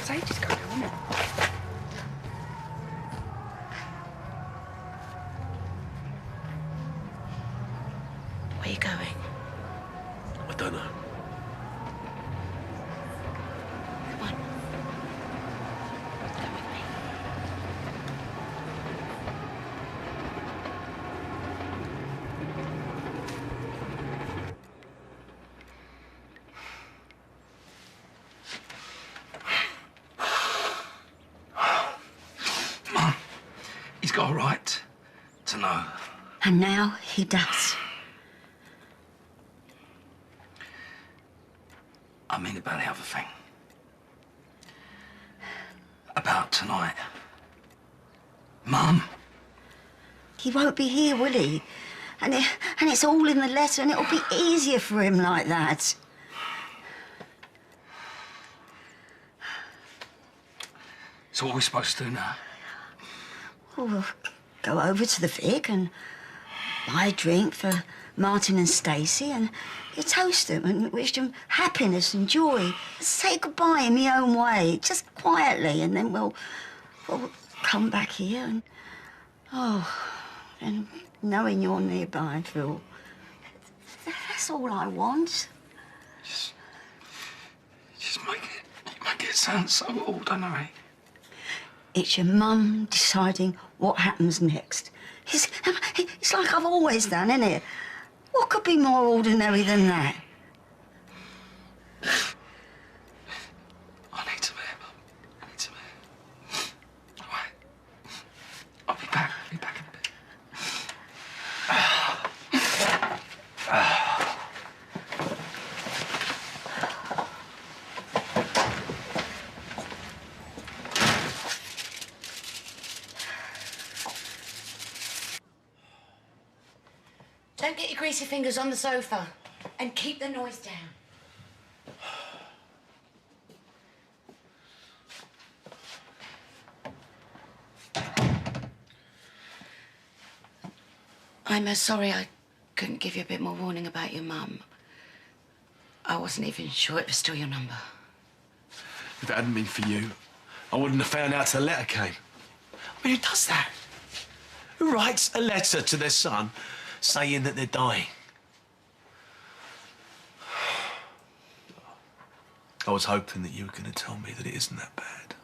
was ages ago now, wasn't it? Where are you going? I don't know. Come on. Come with me. Mum, he's got a right to know. And now he does. I mean about the other thing. About tonight. Mum. He won't be here, will he? And it's all in the letter, and it'll be easier for him like that. So what are we supposed to do now? Oh, we'll go over to the Vic and buy a drink for Martin and Stacey, and you toast them and wish them happiness and joy. Say goodbye in my own way, just quietly, and then we'll come back here and... and knowing you're nearby, Phil, that's all I want. Just make it sound so ordinary. It's your mum deciding what happens next. It's like I've always done, isn't it? What could be more ordinary than that? I need some air, Mum. I need some air. All right. I'll be back. I'll be back in a bit. Don't get your greasy fingers on the sofa. And keep the noise down. I'm sorry I couldn't give you a bit more warning about your mum. I wasn't even sure it was still your number. If it hadn't been for you, I wouldn't have found out till the letter came. I mean, who does that? Who writes a letter to their son saying that they're dying? I was hoping that you were going to tell me that it isn't that bad.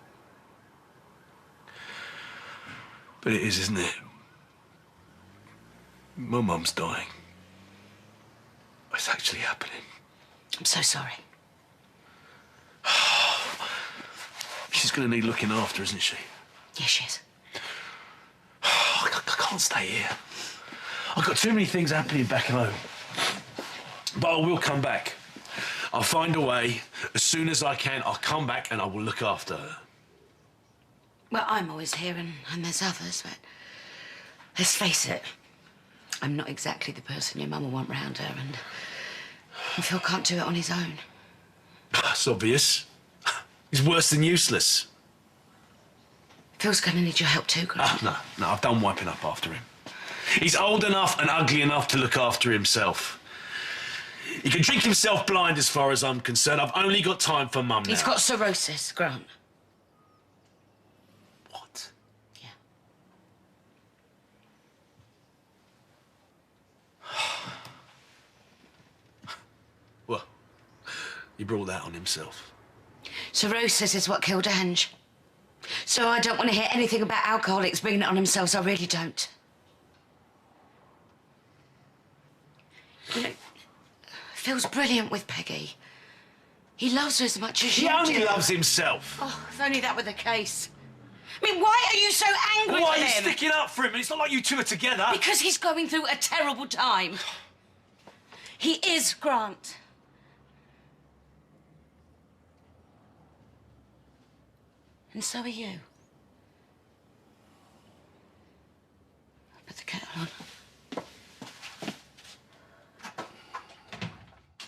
But it is, isn't it? My mum's dying. It's actually happening. I'm so sorry. She's going to need looking after, isn't she? Yes, she is. I can't stay here. I've got too many things happening back home. But I will come back. I'll find a way. As soon as I can, I'll come back and I will look after her. Well, I'm always here and there's others, but let's face it, I'm not exactly the person your mum will want round her, and Phil can't do it on his own. It's obvious. He's worse than useless. Phil's going to need your help too, Grant. No, I've done wiping up after him. He's old enough and ugly enough to look after himself. He can drink himself blind as far as I'm concerned. I've only got time for Mum now. He's got cirrhosis, Grant. What? Yeah. Well, he brought that on himself. Cirrhosis is what killed Ange. So I don't want to hear anything about alcoholics bringing it on themselves. I really don't. You know, Phil's brilliant with Peggy. He loves her as much as you do. He only loves himself. Oh, if only that were the case. I mean, why are you so angry Why with are you him? sticking up for him? It's not like you two are together. Because he's going through a terrible time. He is, Grant. And so are you. Put the kettle on.